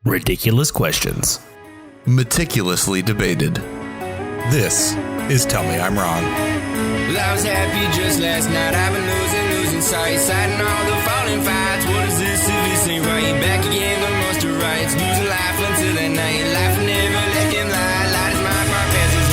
Ridiculous questions. Meticulously debated. This is Tell Me I'm Wrong. Well, I was happy just last night. I've been losing sight, citing all the falling fights. What is this if this ain't right? Back again, the monster rights. Losing life until that night. Life will never let him lie. Light as my car passes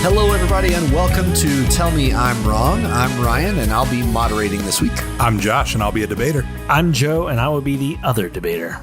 Hello, everybody, and welcome to Tell Me I'm Wrong. I'm Ryan, and I'll be moderating this week. I'm Josh, and I'll be a debater. I'm Joe, and I will be the other debater.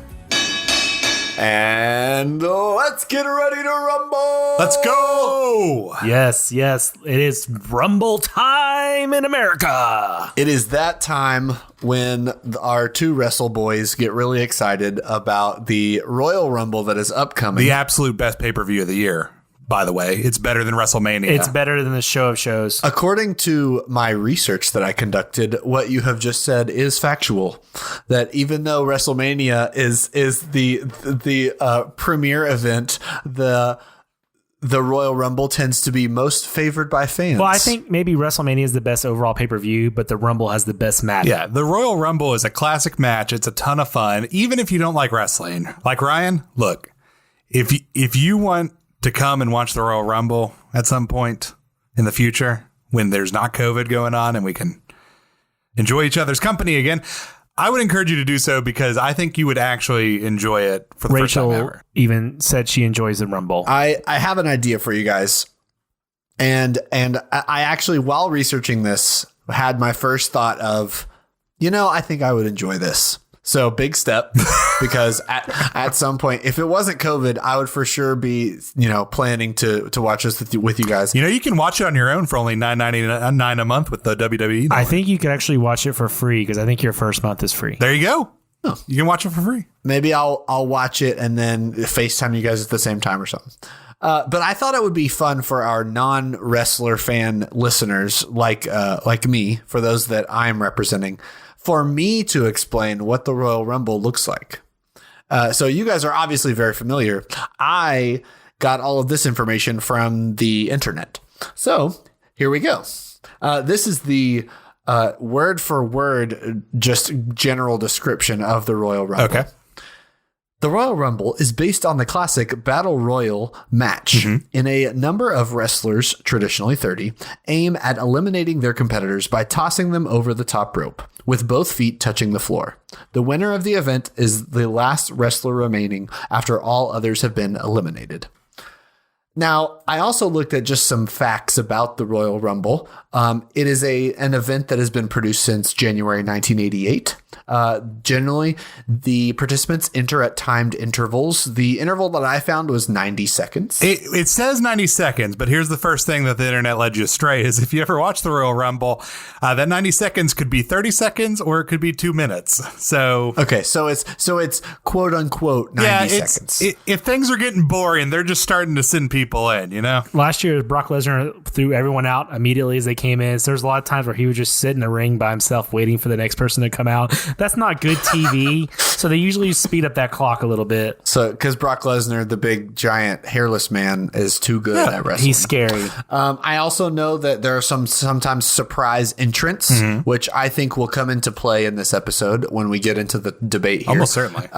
And let's get ready to rumble. Let's go. Yes, it is Rumble time in America. It is that time when our two Wrestle Boys get really excited about the Royal Rumble that is upcoming. The absolute best pay-per-view of the year. By the way, it's better than WrestleMania. It's better than the show of shows. According to my research that I conducted, what you have just said is factual. That even though WrestleMania is the premier event, the Royal Rumble tends to be most favored by fans. Well, I think maybe WrestleMania is the best overall pay-per-view, but the Rumble has the best match. Yeah, the Royal Rumble is a classic match. It's a ton of fun, even if you don't like wrestling. Like Ryan, look, if you want to come and watch the Royal Rumble at some point in the future when there's not COVID going on and we can enjoy each other's company again, I would encourage you to do so because I think you would actually enjoy it for the first time ever. Rachel even said she enjoys the Rumble. I have an idea for you guys. And I actually, while researching this, had my first thought of, I think I would enjoy this. So big step, because at some point, if it wasn't COVID, I would for sure be, planning to watch this with you guys. You can watch it on your own for only $9.99 a month with the WWE. I think you could actually watch it for free because I think your first month is free. There you go. Oh. You can watch it for free. Maybe I'll watch it and then FaceTime you guys at the same time or something. But I thought it would be fun for our non-wrestler fan listeners like me, for those that I'm representing, for me to explain what the Royal Rumble looks like. So you guys are obviously very familiar. I got all of this information from the internet. So here we go. This is the word for word, just general description of the Royal Rumble. Okay. The Royal Rumble is based on the classic Battle Royal match in a number of wrestlers, traditionally 30, aim at eliminating their competitors by tossing them over the top rope, with both feet touching the floor. The winner of the event is the last wrestler remaining after all others have been eliminated. Now, I also looked at just some facts about the Royal Rumble. It is an event that has been produced since January 1988. Generally, the participants enter at timed intervals. The interval that I found was 90 seconds. It says 90 seconds, but here's the first thing that the internet led you astray is if you ever watch the Royal Rumble, that 90 seconds could be 30 seconds or it could be 2 minutes. So it's quote unquote 90 seconds. If things are getting boring, they're just starting to send people in, Last year, Brock Lesnar threw everyone out immediately as they came in. So there's a lot of times where he would just sit in the ring by himself waiting for the next person to come out. That's not good TV. So they usually speed up that clock a little bit. So because Brock Lesnar, the big giant hairless man, is too good at wrestling. He's scary. I also know that there are sometimes surprise entrants, which I think will come into play in this episode when we get into the debate here. Almost certainly.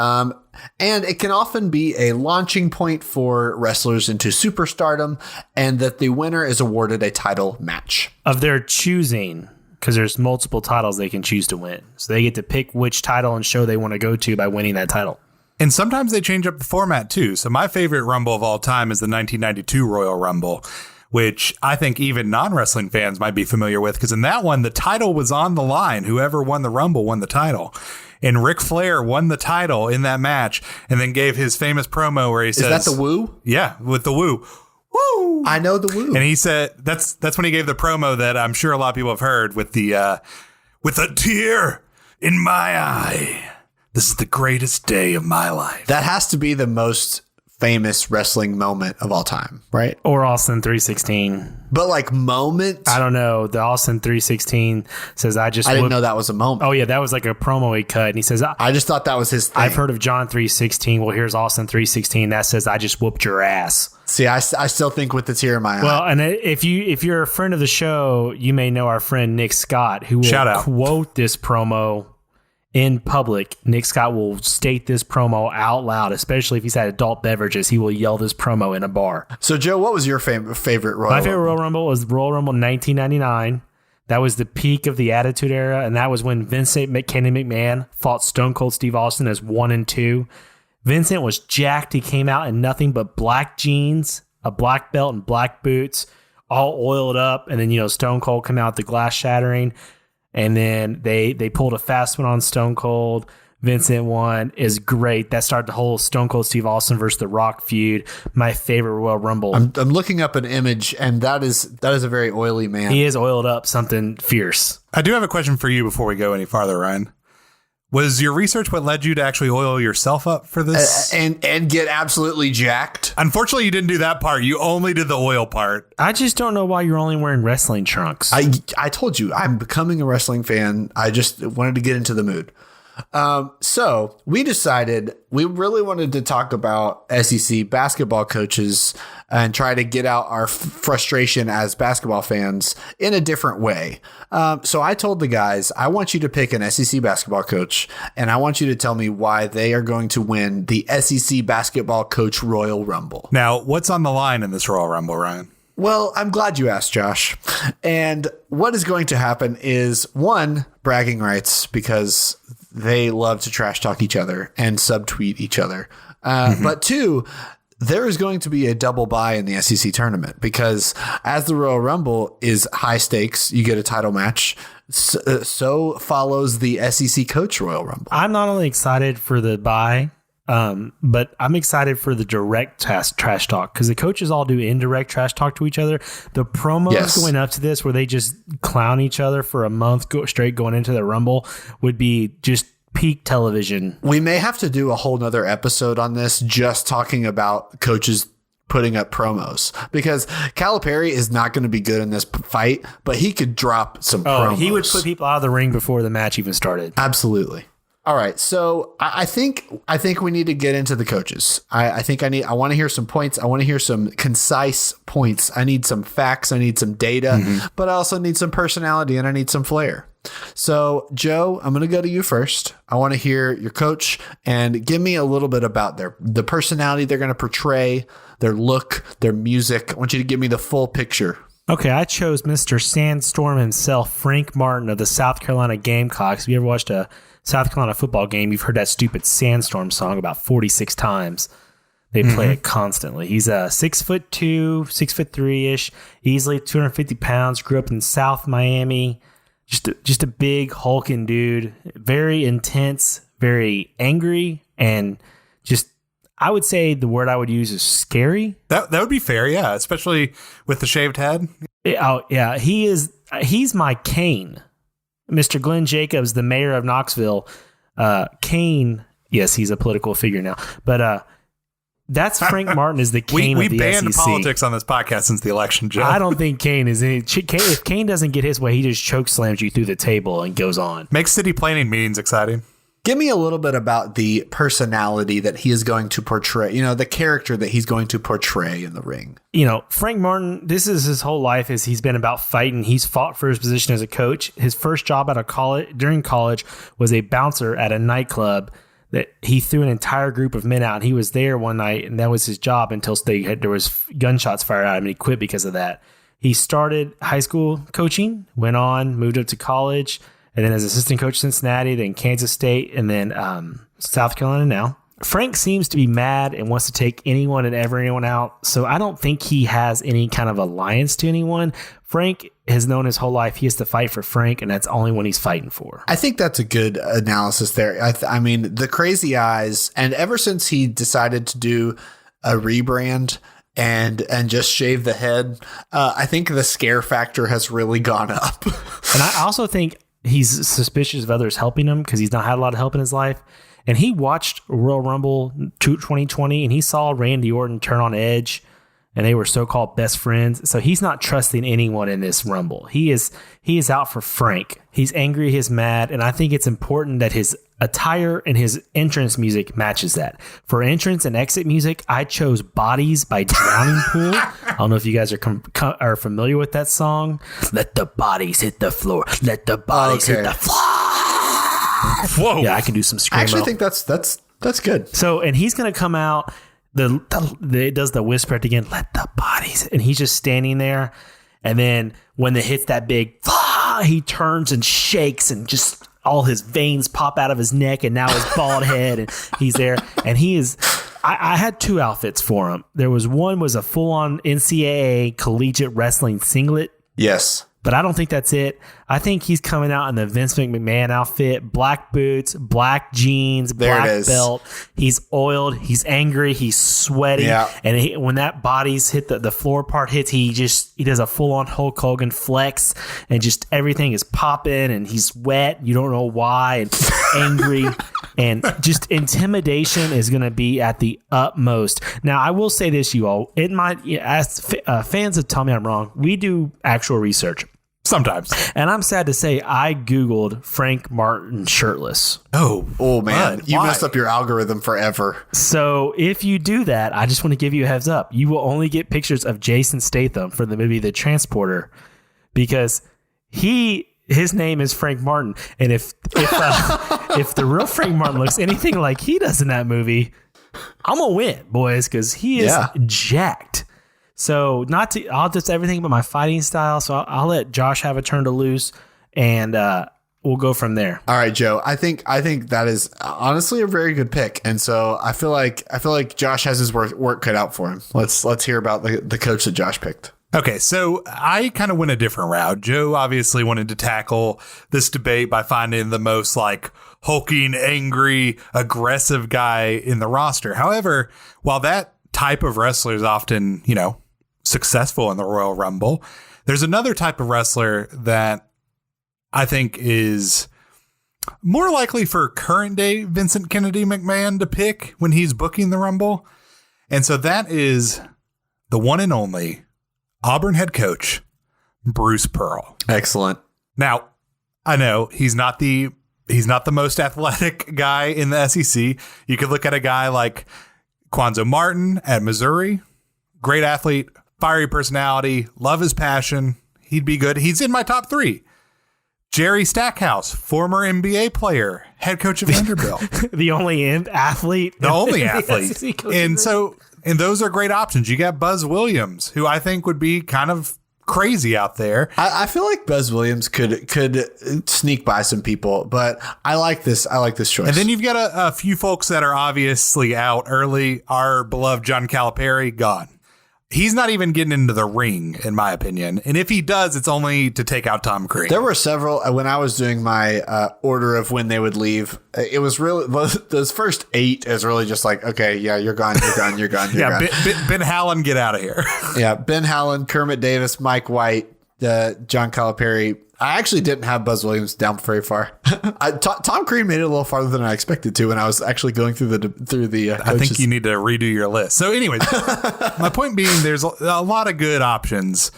And it can often be a launching point for wrestlers into superstardom, and that the winner is awarded a title match of their choosing, because there's multiple titles they can choose to win. So they get to pick which title and show they want to go to by winning that title. And sometimes they change up the format too. So my favorite Rumble of all time is the 1992 Royal Rumble, which I think even non-wrestling fans might be familiar with, because in that one, the title was on the line. Whoever won the Rumble won the title. And Ric Flair won the title in that match and then gave his famous promo where he says... Is that the woo? Yeah, with the woo. Woo! I know the woo. And he said, that's when he gave the promo that I'm sure a lot of people have heard with the, with a tear in my eye. This is the greatest day of my life. That has to be the most famous wrestling moment of all time, right? Or Austin 316. But like moment, I don't know. The Austin 316 says, I didn't know that was a moment. Oh, yeah, that was like a promo he cut. And he says, I just thought that was his thing. I've heard of John 316. Well, here's Austin 316. That says, I just whooped your ass. See, I still think with the tear in my eye. Well, and if you're a friend of the show, you may know our friend Nick Scott, who will quote this promo in public. Nick Scott will state this promo out loud, especially if he's had adult beverages. He will yell this promo in a bar. So, Joe, what was your favorite Royal Rumble? My favorite Royal Rumble was Royal Rumble 1999. That was the peak of the Attitude Era, and that was when Vincent McMahon fought Stone Cold Steve Austin as 1 and 2. Vincent was jacked. He came out in nothing but black jeans, a black belt, and black boots, all oiled up. And then, Stone Cold come out, the glass shattering. And then they pulled a fast one on Stone Cold. Vincent won. Is great. That started the whole Stone Cold Steve Austin versus The Rock feud. My favorite Royal Rumble. I'm looking up an image, and that is a very oily man. He is oiled up, something fierce. I do have a question for you before we go any farther, Ryan. Was your research what led you to actually oil yourself up for this? And get absolutely jacked? Unfortunately, you didn't do that part. You only did the oil part. I just don't know why you're only wearing wrestling trunks. I told you, I'm becoming a wrestling fan. I just wanted to get into the mood. So we decided we really wanted to talk about SEC basketball coaches and try to get out our frustration as basketball fans in a different way. So I told the guys, I want you to pick an SEC basketball coach, and I want you to tell me why they are going to win the SEC basketball coach Royal Rumble. Now, what's on the line in this Royal Rumble, Ryan? Well, I'm glad you asked, Josh. And what is going to happen is, one, bragging rights, because they love to trash talk each other and subtweet each other. But two, there is going to be a double bye in the SEC tournament, because as the Royal Rumble is high stakes, you get a title match. So follows the SEC Coach Royal Rumble. I'm not only excited for the bye, but I'm excited for the direct trash talk, because the coaches all do indirect trash talk to each other. The promos going up to this, where they just clown each other for a month straight going into the Rumble, would be just peak television. We may have to do a whole nother episode on this, just talking about coaches putting up promos, because Calipari is not going to be good in this fight, but he could drop some promos. He would put people out of the ring before the match even started. Absolutely. All right, so I think we need to get into the coaches. I want to hear some points. I want to hear some concise points. I need some facts. I need some data, but I also need some personality, and I need some flair. So, Joe, I'm going to go to you first. I want to hear your coach, and give me a little bit about the personality they're going to portray, their look, their music. I want you to give me the full picture. Okay, I chose Mr. Sandstorm himself, Frank Martin of the South Carolina Gamecocks. If you ever watched a South Carolina football game, you've heard that stupid Sandstorm song about 46 times. They play it constantly. He's a 6'2", 6'3" easily 250 pounds. Grew up in South Miami. Just a big hulking dude. Very intense, very angry, and just, I would say the word I would use is scary. That would be fair, yeah, especially with the shaved head. Yeah, he's my Kane. Mr. Glenn Jacobs, the mayor of Knoxville. Kane, yes, he's a political figure now, but that's Frank Martin is the Kane of the SEC. We banned politics on this podcast since the election, Joe. I don't think Kane is any. If Kane doesn't get his way, he just choke slams you through the table and goes on. Makes city planning meetings exciting. Give me a little bit about the personality that he is going to portray, the character that he's going to portray in the ring. Frank Martin, this is his whole life, is he's been about fighting. He's fought for his position as a coach. His first job during college was a bouncer at a nightclub that he threw an entire group of men out. And he was there one night, and that was his job until there was gunshots fired at him, and he quit because of that. He started high school coaching, went on, moved up to college, and then as assistant coach Cincinnati, then Kansas State, and then South Carolina now. Frank seems to be mad and wants to take anyone and anyone out, so I don't think he has any kind of alliance to anyone. Frank has known his whole life he has to fight for Frank, and that's only one he's fighting for. I think that's a good analysis there. I mean, the crazy eyes, and ever since he decided to do a rebrand and just shave the head, I think the scare factor has really gone up. And I also think he's suspicious of others helping him, because he's not had a lot of help in his life. And he watched Royal Rumble 2020, and he saw Randy Orton turn on Edge, and they were so-called best friends. So he's not trusting anyone in this Rumble. He is out for Frank. He's angry, he's mad, and I think it's important that his attire and his entrance music matches that. For entrance and exit music, I chose Bodies by Drowning Pool. I don't know if you guys are familiar with that song. Let the bodies hit the floor. Let the bodies hit the floor. Whoa. Yeah, I can do some screamo. I actually think that's good. So, and he's going to come out, it does the whisper at the end, let the bodies, and he's just standing there. And then when it hits that big, he turns and shakes, and just all his veins pop out of his neck, and now his bald head, and he's there. And he is, I had 2 outfits for him. There was one was a full-on NCAA collegiate wrestling singlet. Yes. But I don't think that's it. I think he's coming out in the Vince McMahon outfit, black boots, black jeans, black belt. He's oiled. He's angry. He's sweaty. Yeah. And when that body's hit the floor part hits, he does a full on Hulk Hogan flex, and just everything is popping, and he's wet. You don't know why, and angry, and just intimidation is going to be at the utmost. Now, I will say this, you all. It might, as fans have told me I'm wrong. We do actual research. Sometimes. And I'm sad to say I Googled Frank Martin shirtless. Oh man. You messed up your algorithm forever. So if you do that, I just want to give you a heads up. You will only get pictures of Jason Statham for the movie The Transporter, because his name is Frank Martin. And if the real Frank Martin looks anything like he does in that movie, I'm going to win, boys, because he is jacked. So I'll just everything but my fighting style. So I'll let Josh have a turn to lose, and we'll go from there. All right, Joe. I think that is honestly a very good pick, and so I feel like Josh has his work cut out for him. Let's hear about the coach that Josh picked. Okay, so I kind of went a different route. Joe obviously wanted to tackle this debate by finding the most like hulking, angry, aggressive guy in the roster. However, while that type of wrestler is often, successful in the Royal Rumble, there's another type of wrestler that I think is more likely for current day Vincent Kennedy McMahon to pick when he's booking the Rumble. And so that is the one and only Auburn head coach, Bruce Pearl. Excellent. Now, I know he's not the most athletic guy in the SEC. You could look at a guy like Quanzo Martin at Missouri. Great athlete, fiery personality, love his passion. He'd be good. He's in my top 3. Jerry Stackhouse, former NBA player, head coach of Vanderbilt. The only athlete. The only athlete. And those are great options. You got Buzz Williams, who I think would be kind of crazy out there. I feel like Buzz Williams could sneak by some people, but I like this choice. And then you've got a few folks that are obviously out early. Our beloved John Calipari, gone. He's not even getting into the ring, in my opinion. And if he does, it's only to take out Tom Crean. There were several when I was doing my order of when they would leave. It was really those first 8 is really just like, okay, yeah, you're gone. Gone. Ben Hallen, get out of here. Yeah, Ben Hallen, Kermit Davis, Mike White, John Calipari. I actually didn't have Buzz Williams down very far. Tom Crean made it a little farther than I expected to when I was actually going through the. I think you need to redo your list. So, anyways, my point being, there's a lot of good options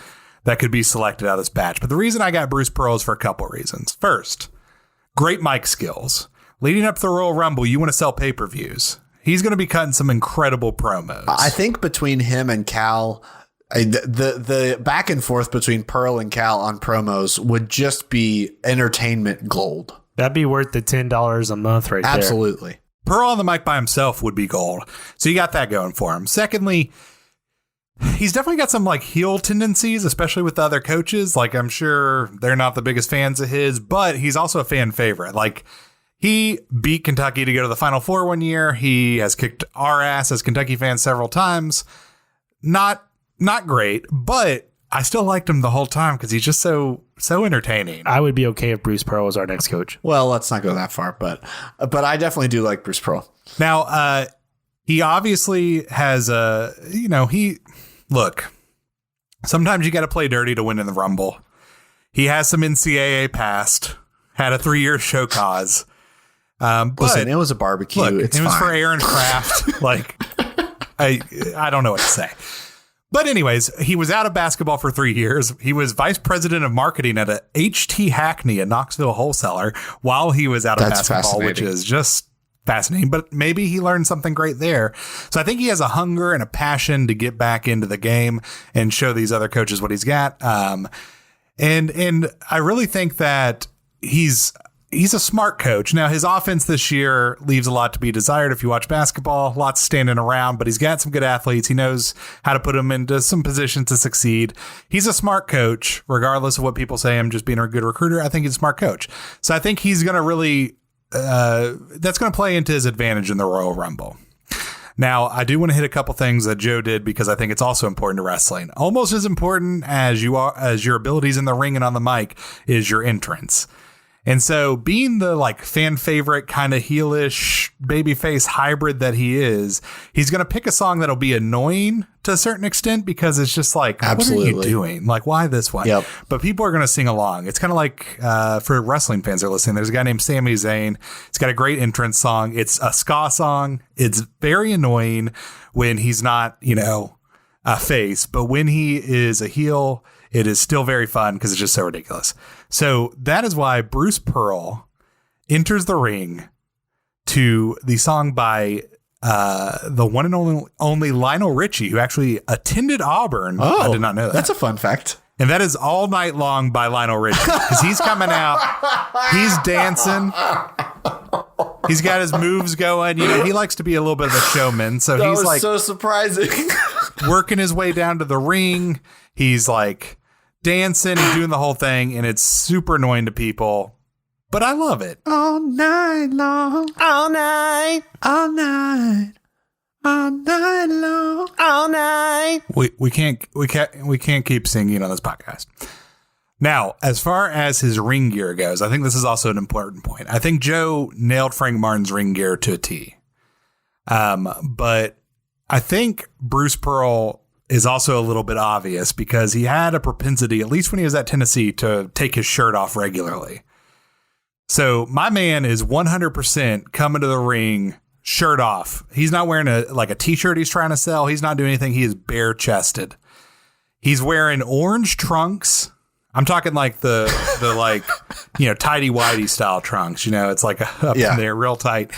that could be selected out of this batch. But the reason I got Bruce Pearl is for a couple reasons. First, great mic skills. Leading up to the Royal Rumble, you want to sell pay-per-views. He's going to be cutting some incredible promos. I think between him and Cal, the back and forth between Pearl and Cal on promos would just be entertainment gold. That'd be worth the $10 a month right there. Absolutely. Pearl on the mic by himself would be gold. So you got that going for him. Secondly, he's definitely got some like heel tendencies, especially with the other coaches. Like, I'm sure they're not the biggest fans of his, but he's also a fan favorite. Like, he beat Kentucky to go to the Final Four one year. He has kicked our ass as Kentucky fans several times. Not great, but I still liked him the whole time because he's just so entertaining. I would be okay if Bruce Pearl was our next coach. Well, let's not go that far, but I definitely do like Bruce Pearl. Now, he obviously has look, sometimes you got to play dirty to win in the Rumble. He has some NCAA past, had a 3-year show cause. But Listen, it was a barbecue. look, It's it was fine. for Aaron Kraft. Like, I don't know what to say. But anyways, he was out of basketball for 3 years. He was vice president of marketing at a HT Hackney, a Knoxville wholesaler, while he was out of That's basketball, which fascinating. is just fascinating. But maybe he learned something great there. So I think he has a hunger and a passion to get back into the game and show these other coaches what he's got. And I really think that he's a smart coach. Now, his offense this year leaves a lot to be desired if you watch basketball, lots standing around, but he's got some good athletes. He knows how to put them into some positions to succeed. He's a smart coach, regardless of what people say him just being a good recruiter. I think he's a smart coach. So I think he's going to really, that's going to play into his advantage in the Royal Rumble. Now, I do want to hit a couple things that Joe did because I think it's also important to wrestling. Almost as important as your abilities in the ring and on the mic is your entrance. And so being the like fan favorite kind of heelish babyface hybrid that he is, he's going to pick a song that'll be annoying to a certain extent because it's just like, Absolutely. what are you doing? Like, why this one? Yep. But people are going to sing along. It's kind of like for wrestling fans that are listening, there's a guy named Sami Zayn. It's got a great entrance song. It's a ska song. It's very annoying when he's not, a face, but when he is a heel, it is still very fun because it's just so ridiculous. So that is why Bruce Pearl enters the ring to the song by the one and only Lionel Richie, who actually attended Auburn. I did not know that. That's a fun fact. And that is All Night Long by Lionel Richie because he's coming out. He's dancing. He's got his moves going. He likes to be a little bit of a showman. So That he's was like so surprising. working his way down to the ring. He's like dancing and doing the whole thing. And it's super annoying to people. But I love it. All night long. All night, All night. All night long. all night. We can't keep singing on this podcast. Now, as far as his ring gear goes, I think this is also an important point. I think Joe nailed Frank Martin's ring gear to a T. But I think Bruce Pearl is also a little bit obvious because he had a propensity, at least when he was at Tennessee, to take his shirt off regularly. So my man is 100% coming to the ring shirt off. He's not wearing a t-shirt he's trying to sell. He's not doing anything. He is bare chested. He's wearing orange trunks. I'm talking like the tidy whitey style trunks. It's like up in there real tight,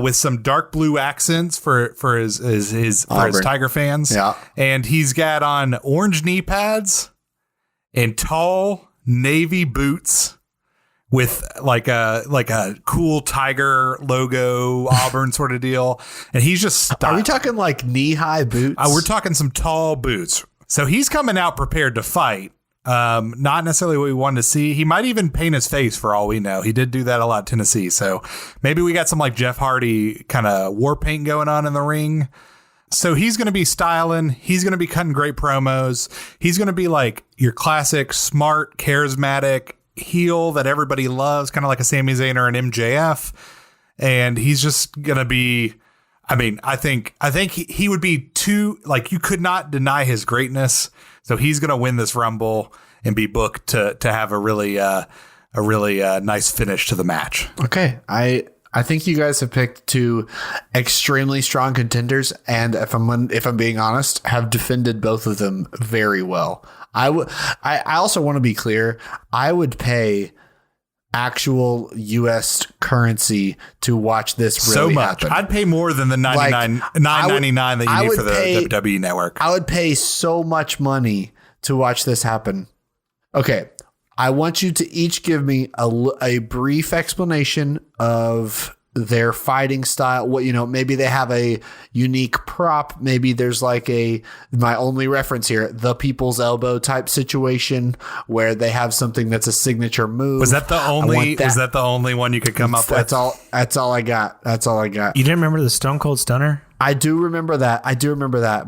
with some dark blue accents for his Tiger fans. Yeah. And he's got on orange knee pads and tall navy boots with like a cool Tiger logo Auburn sort of deal. And he's just Are we talking like knee-high boots? we're talking some tall boots. So he's coming out prepared to fight. Not necessarily what we wanted to see. He might even paint his face for all we know. He did do that a lot at Tennessee. So maybe we got some like Jeff Hardy kind of war paint going on in the ring. So he's going to be styling. He's going to be cutting great promos. He's going to be like your classic, smart, charismatic heel that everybody loves, kind of like a Sami Zayn or an MJF. And he's just going to be, I think he would be too, like, you could not deny his greatness. So he's going to win this Rumble and be booked to have a really nice finish to the match. Okay. I think you guys have picked two extremely strong contenders, and if I'm being honest, have defended both of them very well. I also want to be clear. I would pay actual U.S. currency to watch this really so much. happen. I'd pay more than the $9.99 that you need for the WWE Network. I would pay so much money to watch this happen. Okay. I want you to each give me a brief explanation of their fighting style. What, maybe they have a unique prop. Maybe there's like my only reference here, the people's elbow type situation where they have something that's a signature move. Was that the only one you could come up with? That's all I got. You didn't remember the Stone Cold Stunner? I do remember that.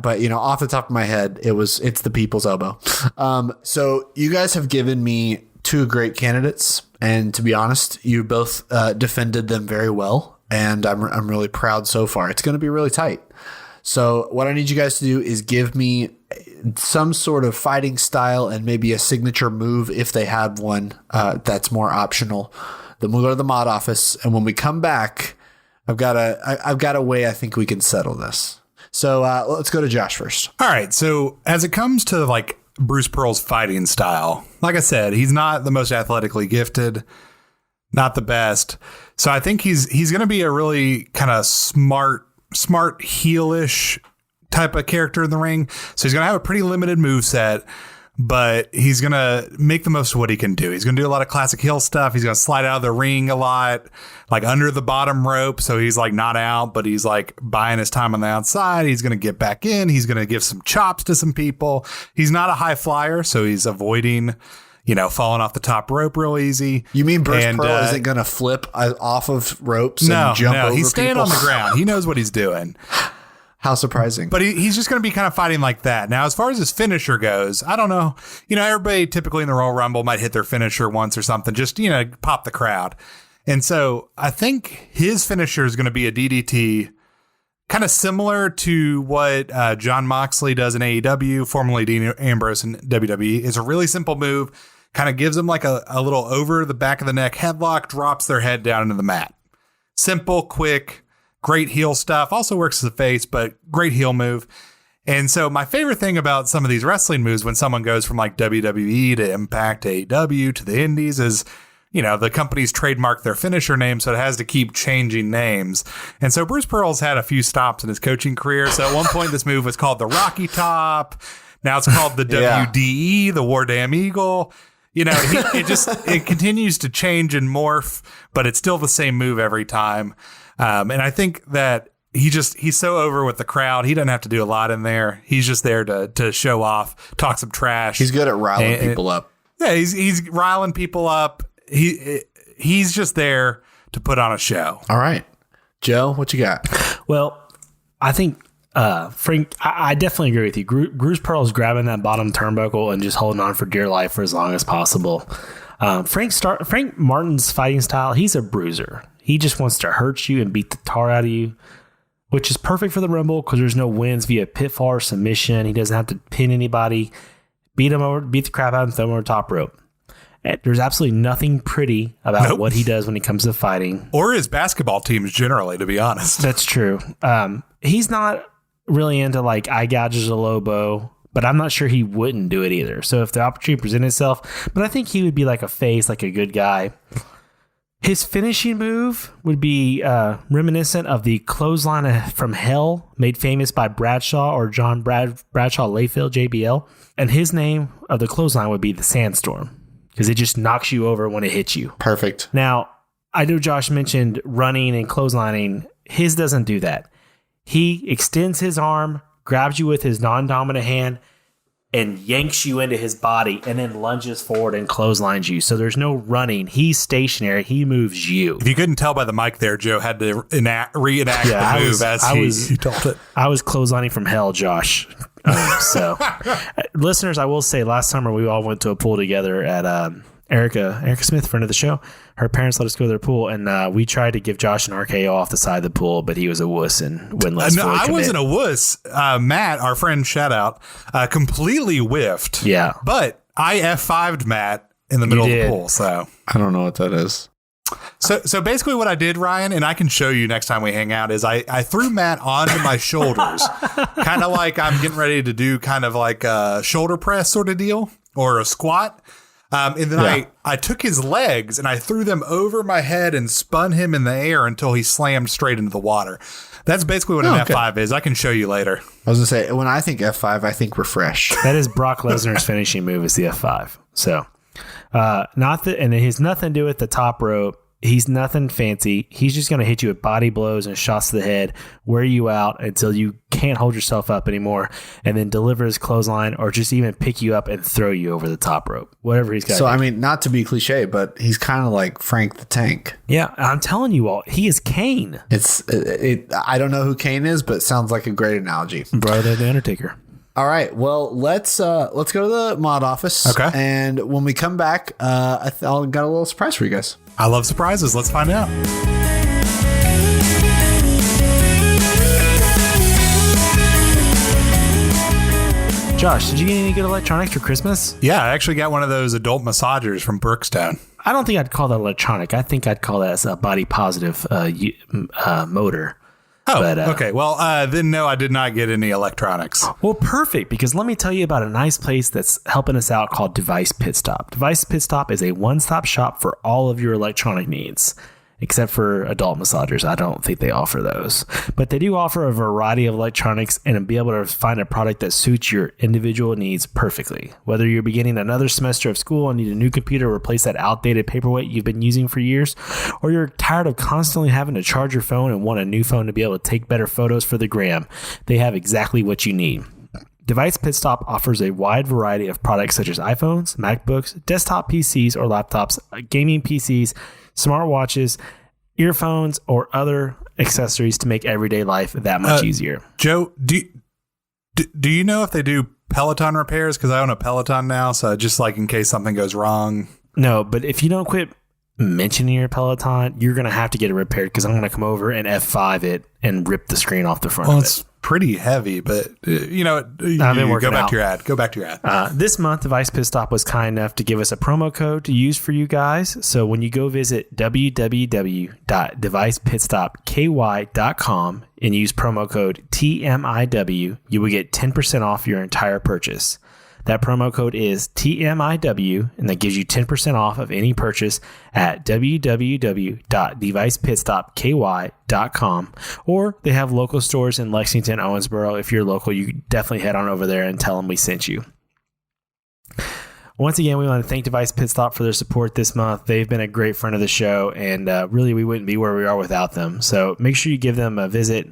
But off the top of my head, it's the people's elbow. So you guys have given me two great candidates, and to be honest, you both defended them very well, and I'm really proud so far. It's going to be really tight. So what I need you guys to do is give me some sort of fighting style and maybe a signature move if they have one that's more optional Then we'll go to the mod office, and when we come back, I've got a way I think we can settle this. So let's go to Josh first. All right. So as it comes to like Bruce Pearl's fighting style, like I said, he's not the most athletically gifted, not the best. So I think he's going to be a really kind of smart heelish type of character in the ring. So he's going to have a pretty limited moveset, but he's going to make the most of what he can do. He's going to do a lot of classic heel stuff. He's going to slide out of the ring a lot, like under the bottom rope. So he's like not out, but he's like buying his time on the outside. He's going to get back in. He's going to give some chops to some people. He's not a high flyer, so he's avoiding, falling off the top rope real easy. You mean Bruce Pearl isn't going to flip off of ropes and jump over he's staying people? On the ground. He knows what he's doing. How surprising. But he's just going to be kind of fighting like that. Now, as far as his finisher goes, I don't know. Everybody typically in the Royal Rumble might hit their finisher once or something, just, pop the crowd. And so I think his finisher is going to be a DDT, kind of similar to what Jon Moxley does in AEW, formerly Dean Ambrose in WWE. It's a really simple move, kind of gives them like a little over the back of the neck headlock, drops their head down into the mat. Simple, quick. Great heel stuff. Also works as a face, but great heel move. And so my favorite thing about some of these wrestling moves when someone goes from like WWE to Impact to AEW to the Indies is, the companies trademark their finisher name, so it has to keep changing names. And so Bruce Pearl's had a few stops in his coaching career. So at one point, this move was called the Rocky Top. Now it's called the WDE, the War Damn Eagle. It continues to change and morph, but it's still the same move every time. And I think that he's so over with the crowd. He doesn't have to do a lot in there. He's just there to show off, talk some trash. He's good at riling people up. Yeah, he's riling people up. He's just there to put on a show. All right. Joe, what you got? Well, I think Frank, I definitely agree with you. Bruce Pearl's grabbing that bottom turnbuckle and just holding on for dear life for as long as possible. Frank Martin's fighting style, he's a bruiser. He just wants to hurt you and beat the tar out of you, which is perfect for the Rumble because there's no wins via pitfall or submission. He doesn't have to pin anybody, beat the crap out and throw him over the top rope. There's absolutely nothing pretty about what he does when he comes to fighting. Or his basketball teams generally, to be honest. That's true. He's not really into like eye gouges or low blow, but I'm not sure he wouldn't do it either. So if the opportunity presented itself, but I think he would be like a face, like a good guy. His finishing move would be reminiscent of the clothesline from hell made famous by Bradshaw or John Bradshaw Layfield, JBL. And his name of the clothesline would be the Sandstorm because it just knocks you over when it hits you. Perfect. Now, I know Josh mentioned running and clotheslining. His doesn't do that. He extends his arm, grabs you with his non-dominant hand, and yanks you into his body and then lunges forward and clotheslines you. So there's no running. He's stationary. He moves you. If you couldn't tell by the mic there, Joe had to reenact the move he told it. I was clotheslining from hell, Josh. So listeners, I will say last summer we all went to a pool together at Erica Smith, friend of the show. Her parents let us go to their pool, and we tried to give Josh an RKO off the side of the pool, but he was a wuss and wouldn't let us fully commit. I wasn't a wuss. Matt, our friend, shout out, completely whiffed. Yeah. But I F5'd Matt in the middle of the pool. So I don't know what that is. So basically what I did, Ryan, and I can show you next time we hang out, is I threw Matt onto my shoulders, kind of like I'm getting ready to do kind of like a shoulder press sort of deal or a squat. And then I took his legs and I threw them over my head and spun him in the air until he slammed straight into the water. That's basically what an F5 is. I can show you later. I was going to say, when I think F5, I think refresh. That is Brock Lesnar's finishing move is the F5. So, and it has nothing to do with the top rope. He's nothing fancy. He's just going to hit you with body blows and shots to the head, wear you out until you can't hold yourself up anymore, and then deliver his clothesline or just even pick you up and throw you over the top rope, whatever he's got. So, I mean, not to be cliche, but he's kind of like Frank the Tank. Yeah, I'm telling you all, he is Kane. I don't know who Kane is, but it sounds like a great analogy. Brother the Undertaker. All right, well, let's go to the mod office. Okay. And when we come back, I got a little surprise for you guys. I love surprises. Let's find out. Josh, did you get any good electronics for Christmas? Yeah, I actually got one of those adult massagers from Brookstone. I don't think I'd call that electronic. I think I'd call that a body positive motor. Oh, But, okay. Well, then no, I did not get any electronics. Well, perfect, because let me tell you about a nice place that's helping us out called Device Pit Stop. Device Pit Stop is a one-stop shop for all of your electronic needs, except for adult massagers. I don't think they offer those. But they do offer a variety of electronics and be able to find a product that suits your individual needs perfectly. Whether you're beginning another semester of school and need a new computer to replace that outdated paperweight you've been using for years, or you're tired of constantly having to charge your phone and want a new phone to be able to take better photos for the gram, they have exactly what you need. Device Pit Stop offers a wide variety of products such as iPhones, MacBooks, desktop PCs or laptops, gaming PCs, smartwatches, earphones, or other accessories to make everyday life that much easier. Joe, do you know if they do Peloton repairs? Because I own a Peloton now, so just like in case something goes wrong. No, but if you don't quit mentioning your Peloton, you're going to have to get it repaired because I'm going to come over and F5 it and rip the screen off the front of it. It's pretty heavy, but I've been working go back out. to your ad. Go back to your ad. This month, Device Pit Stop was kind enough to give us a promo code to use for you guys. So when you go visit www.devicepitstopky.com and use promo code TMIW, you will get 10% off your entire purchase. That promo code is TMIW, and that gives you 10% off of any purchase at www.devicepitstopky.com. Or they have local stores in Lexington, Owensboro. If you're local, you definitely head on over there and tell them we sent you. Once again, we want to thank Device Pit Stop for their support this month. They've been a great friend of the show, and really we wouldn't be where we are without them. So make sure you give them a visit.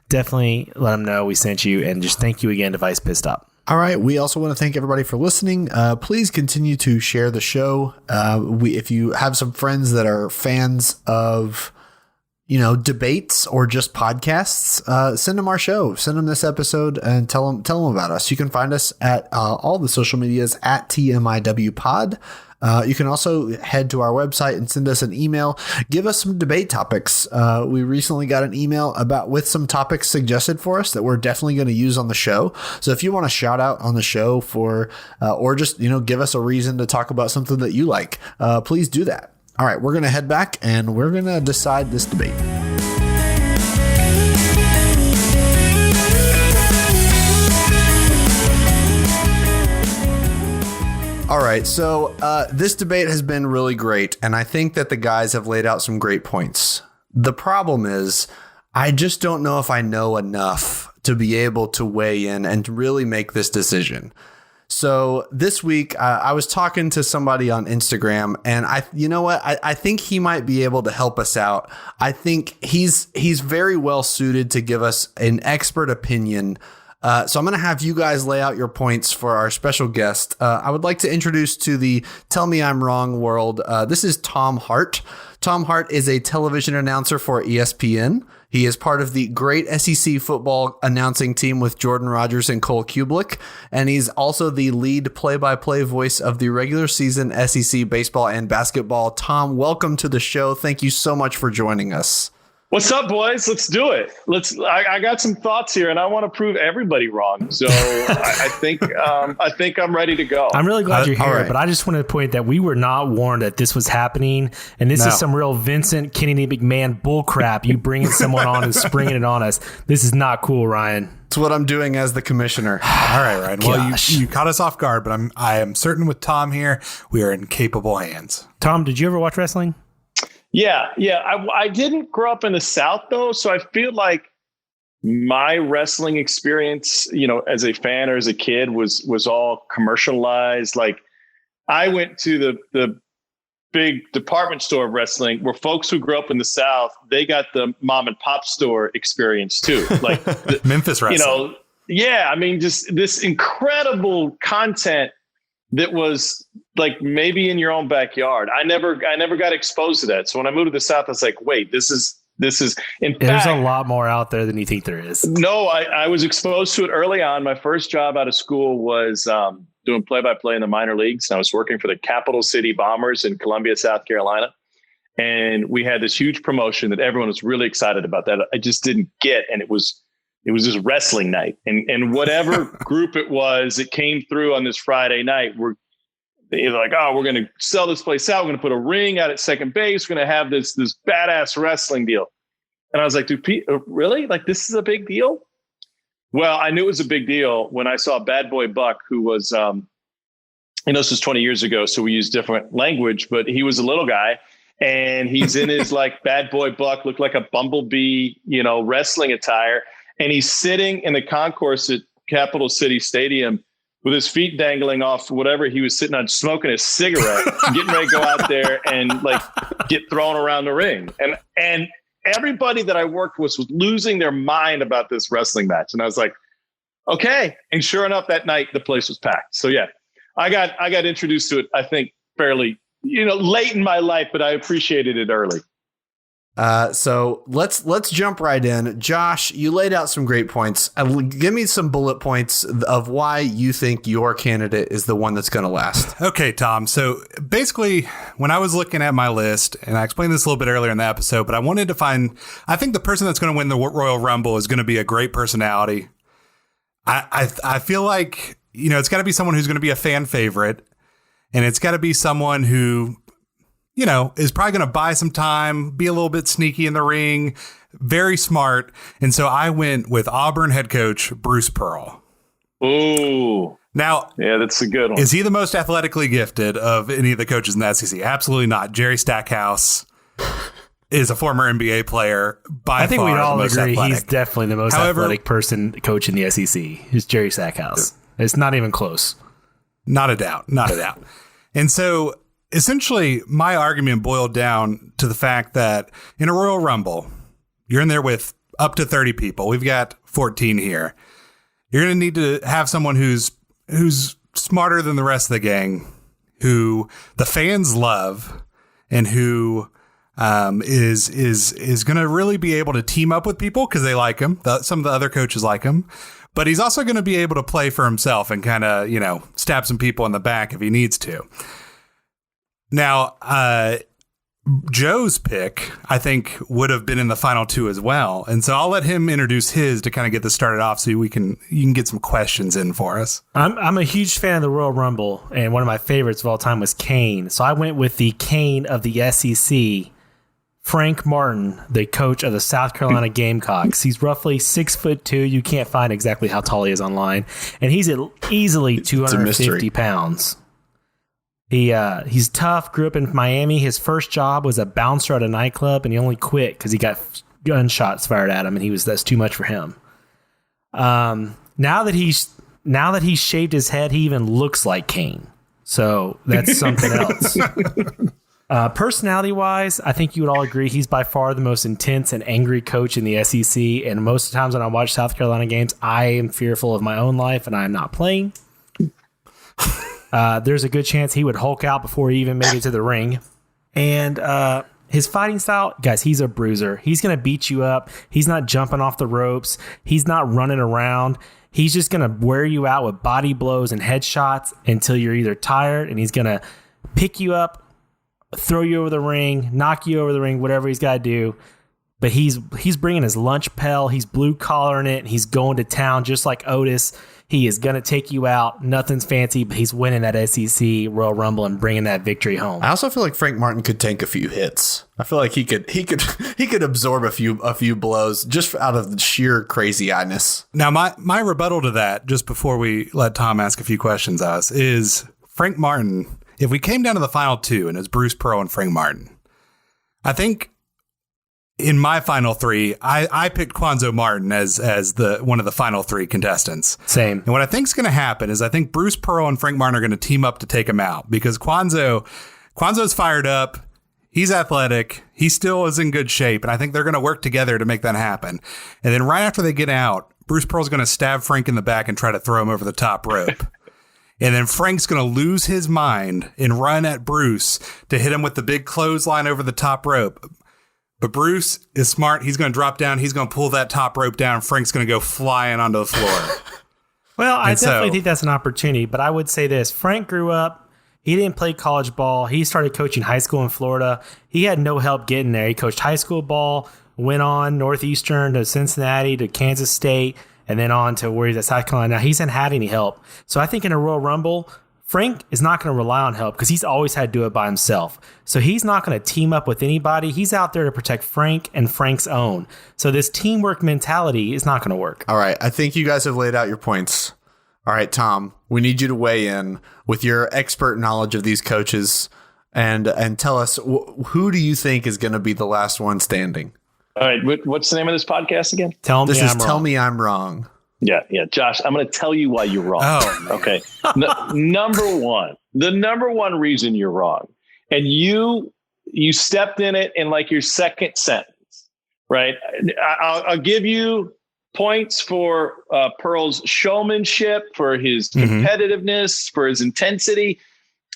Definitely let them know we sent you, and just thank you again, Device Pit Stop. All right. We also want to thank everybody for listening. Please continue to share the show. If you have some friends that are fans of, debates or just podcasts, send them our show. Send them this episode and tell them about us. You can find us at all the social medias at TMIW Pod. You can also head to our website and send us an email. Give us some debate topics. We recently got an email with some topics suggested for us that we're definitely going to use on the show. So if you want to shout out on the show for, or just, give us a reason to talk about something that you like, please do that. All right, we're going to head back and we're going to decide this debate. All right, so this debate has been really great, and I think that the guys have laid out some great points. The problem is, I just don't know if I know enough to be able to weigh in and to really make this decision. So this week, I was talking to somebody on Instagram, and I think he might be able to help us out. I think he's very well suited to give us an expert opinion. So I'm going to have you guys lay out your points for our special guest. I would like to introduce to the Tell Me I'm Wrong world. This is Tom Hart. Tom Hart is a television announcer for ESPN. He is part of the great SEC football announcing team with Jordan Rogers and Cole Kublik. And he's also the lead play-by-play voice of the regular season SEC baseball and basketball. Tom, welcome to the show. Thank you so much for joining us. What's up, boys? Let's do it. I got some thoughts here, and I want to prove everybody wrong. So I think I'm ready to go. I'm really glad you're here, right. but I just want to point that we were not warned that this was happening, and this is some real Vincent Kennedy McMahon bullcrap. You bringing someone on and springing it on us. This is not cool, Ryan. It's what I'm doing as the commissioner. All right, Ryan. Well, you caught us off guard, but I am certain with Tom here, we are in capable hands. Tom, did you ever watch wrestling? Yeah. I didn't grow up in the South, though, so I feel like my wrestling experience, as a fan or as a kid was all commercialized. Like, I went to the big department store of wrestling where folks who grew up in the South, they got the mom and pop store experience too. Like Memphis wrestling. I mean, just this incredible content that was like maybe in your own backyard. I never got exposed to that. So when I moved to the South, I was like, wait, this is there's a lot more out there than you think there is. No, I was exposed to it early on. My first job out of school was doing play-by-play in the minor leagues. And I was working for the Capital City Bombers in Columbia, South Carolina. And we had this huge promotion that everyone was really excited about that I just didn't get. And it was It was just wrestling night, and whatever group it was that came through on this Friday night, they're like, oh, we're going to sell this place out. We're going to put a ring out at second base. We're going to have this badass wrestling deal. And I was like, really? Like, this is a big deal? Well, I knew it was a big deal when I saw Bad Boy Buck, who was, this was 20 years ago, so we use different language, but he was a little guy, and he's in his like Bad Boy Buck, looked like a bumblebee, wrestling attire. And he's sitting in the concourse at Capital City Stadium with his feet dangling off whatever he was sitting on, smoking a cigarette, getting ready to go out there and like get thrown around the ring. And everybody that I worked with was losing their mind about this wrestling match. And I was like, okay. And sure enough, that night the place was packed. So yeah, I got introduced to it, I think fairly, late in my life, but I appreciated it early. So let's jump right in. Josh, you laid out some great points. Give me some bullet points of why you think your candidate is the one that's going to last. Okay, Tom. So basically, when I was looking at my list, and I explained this a little bit earlier in the episode, but I wanted to I think the person that's going to win the Royal Rumble is going to be a great personality. I feel like, it's got to be someone who's going to be a fan favorite, and it's got to be someone who, is probably going to buy some time, be a little bit sneaky in the ring, very smart. And so I went with Auburn head coach Bruce Pearl. Ooh. Now, yeah, that's a good one. Is he the most athletically gifted of any of the coaches in the SEC? Absolutely not. Jerry Stackhouse is a former NBA player. I think we'd all agree athletic. He's definitely the most athletic coach in the SEC. Who's Jerry Stackhouse? It's not even close. Not a doubt. Not a doubt. And so essentially, my argument boiled down to the fact that in a Royal Rumble, you're in there with up to 30 people. We've got 14 here. You're going to need to have someone who's smarter than the rest of the gang, who the fans love, and who is going to really be able to team up with people because they like him. Some of the other coaches like him. But he's also going to be able to play for himself and kind of, stab some people in the back if he needs to. Now, Joe's pick, I think, would have been in the final two as well. And so I'll let him introduce his to kind of get this started off so you can get some questions in for us. I'm a huge fan of the Royal Rumble, and one of my favorites of all time was Kane. So I went with the Kane of the SEC, Frank Martin, the coach of the South Carolina Gamecocks. He's roughly 6'2". You can't find exactly how tall he is online. And he's at easily 250 pounds. He's tough, grew up in Miami. His first job was a bouncer at a nightclub, and he only quit because he got gunshots fired at him, and that's too much for him. Now that he's shaved his head, he even looks like Kane. So that's something else. Personality-wise, I think you would all agree he's by far the most intense and angry coach in the SEC, and most of the times when I watch South Carolina games, I am fearful of my own life, and I am not playing. There's a good chance he would Hulk out before he even made it to the ring. And his fighting style, guys, he's a bruiser. He's going to beat you up. He's not jumping off the ropes. He's not running around. He's just going to wear you out with body blows and headshots until you're either tired, and he's going to pick you up, throw you over the ring, knock you over the ring, whatever he's got to do. But he's bringing his lunch pail. He's blue-collaring it. And he's going to town just like Otis. He is going to take you out. Nothing's fancy, but he's winning that SEC Royal Rumble and bringing that victory home. I also feel like Frank Martin could tank a few hits. I feel like he could absorb a few blows just out of the sheer crazy-eyedness. Now, my rebuttal to that, just before we let Tom ask a few questions of us, is Frank Martin. If we came down to the final two and it's Bruce Pearl and Frank Martin, I think in my final three, I picked Quanzo Martin as the one of the final three contestants. Same. And what I think is going to happen is I think Bruce Pearl and Frank Martin are going to team up to take him out because Quanzo's fired up. He's athletic. He still is in good shape. And I think they're going to work together to make that happen. And then right after they get out, Bruce Pearl's going to stab Frank in the back and try to throw him over the top rope. And then Frank's going to lose his mind and run at Bruce to hit him with the big clothesline over the top rope. But Bruce is smart. He's going to drop down. He's going to pull that top rope down. Frank's going to go flying onto the floor. Well, I definitely think that's an opportunity. But I would say this. Frank grew up. He didn't play college ball. He started coaching high school in Florida. He had no help getting there. He coached high school ball, went on Northeastern to Cincinnati to Kansas State, and then on to where he's at South Carolina. Now, he hasn't had any help. So I think in a Royal Rumble, Frank is not going to rely on help because he's always had to do it by himself. So he's not going to team up with anybody. He's out there to protect Frank and Frank's own. So this teamwork mentality is not going to work. All right. I think you guys have laid out your points. All right, Tom, we need you to weigh in with your expert knowledge of these coaches and tell us who do you think is going to be the last one standing? All right. What's the name of this podcast again? Tell me I'm wrong. Yeah. Josh, I'm going to tell you why you're wrong. Oh, okay. The number one reason you're wrong, and you stepped in it in like your second sentence, right? I'll give you points for Pearl's showmanship, for his competitiveness, for his intensity.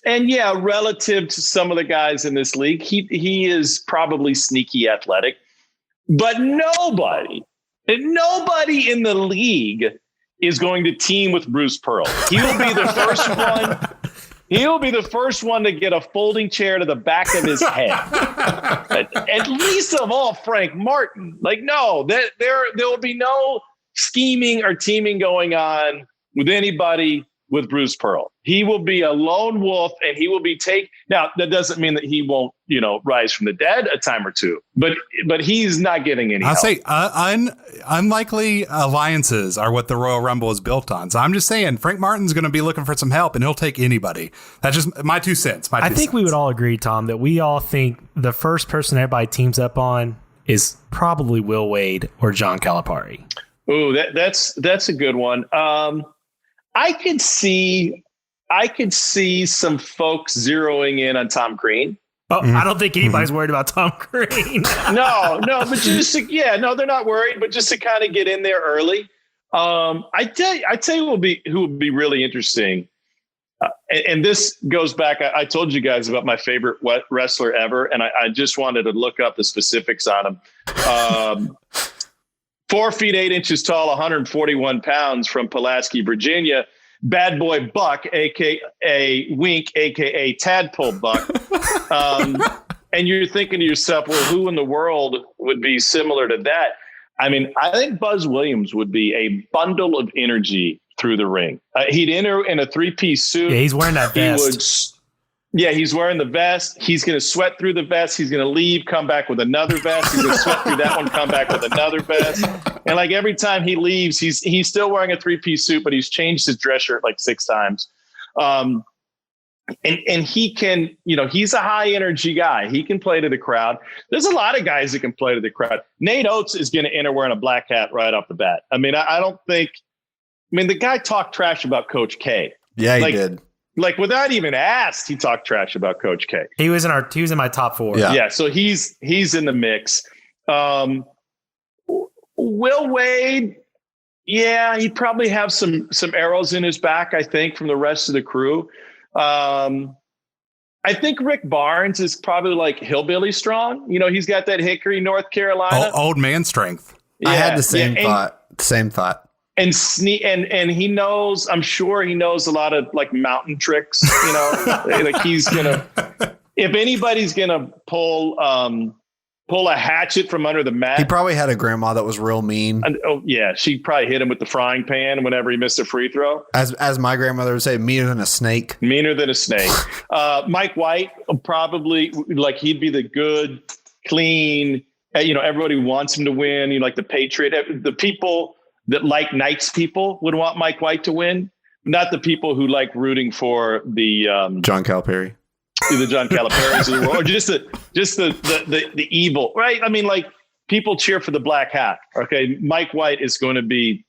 And yeah, relative to some of the guys in this league, he is probably sneaky athletic, but nobody in the league is going to team with Bruce Pearl. He'll be the first one. He'll be the first one to get a folding chair to the back of his head. At least of all, Frank Martin. Like, no, there will be no scheming or teaming going on with anybody with Bruce Pearl. He will be a lone wolf, and he will be Now, that doesn't mean that he won't, rise from the dead a time or two, but he's not getting any help. I'll say unlikely alliances are what the Royal Rumble is built on. So I'm just saying Frank Martin's going to be looking for some help, and he'll take anybody. That's just my 2 cents. I think we would all agree, Tom, that we all think the first person everybody teams up on is probably Will Wade or John Calipari. Ooh, that's a good one. I could see some folks zeroing in on Tom Green. Oh, I don't think anybody's worried about Tom Green. No, but they're not worried, but just to kind of get in there early. I tell you who would be really interesting. And this goes back. I told you guys about my favorite wrestler ever, and I just wanted to look up the specifics on him. 4 feet 8 inches tall, 141 pounds, from Pulaski, Virginia. Bad Boy Buck, a.k.a. Wink, a.k.a. Tadpole Buck. And you're thinking to yourself, well, who in the world would be similar to that? I mean, I think Buzz Williams would be a bundle of energy through the ring. He'd enter in a 3-piece suit. Yeah, he's wearing that vest. He's wearing the vest. He's going to sweat through the vest. He's going to leave, come back with another vest. He's going to sweat through that one, come back with another vest. And like every time he leaves, he's still wearing a 3-piece suit, but he's changed his dress shirt like 6 times. And he can, he's a high energy guy. He can play to the crowd. There's a lot of guys that can play to the crowd. Nate Oates is going to enter wearing a black hat right off the bat. I mean, the guy talked trash about Coach K. Yeah, he did. Like without even asked, he talked trash about Coach K. He was in my top 4. Yeah. So he's in the mix. Will Wade, yeah, he'd probably have some arrows in his back, I think, from the rest of the crew. I think Rick Barnes is probably like hillbilly strong. He's got that Hickory, North Carolina. Old man strength. Yeah, I had the same thought. And he knows, I'm sure he knows a lot of like mountain tricks, like he's gonna, if anybody's gonna pull a hatchet from under the mat. He probably had a grandma that was real mean. She probably hit him with the frying pan whenever he missed a free throw. As my grandmother would say, meaner than a snake. Meaner than a snake. Mike White, probably, like, he'd be the good, clean, everybody wants him to win. Like the Patriot, the people that like Knights people would want Mike White to win, not the people who like rooting for the John Calipari, the John Caliparis of the world, or just the evil, right? I mean, like, people cheer for the black hat. Okay, Mike White is going to be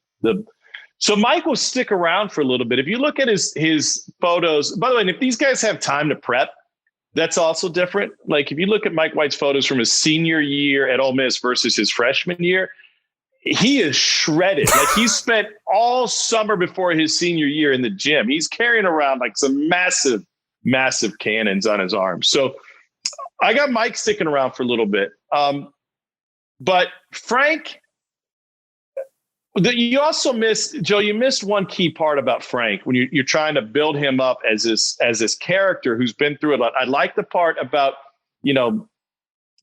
so Mike will stick around for a little bit. If you look at his photos, by the way, and if these guys have time to prep, that's also different. Like if you look at Mike White's photos from his senior year at Ole Miss versus his freshman year, he is shredded. Like he spent all summer before his senior year in the gym. He's carrying around like some massive cannons on his arms. So I got Mike sticking around for a little bit. But Frank, you also missed, Joe, you missed one key part about Frank when you're trying to build him up as this character who's been through a lot. I like the part about,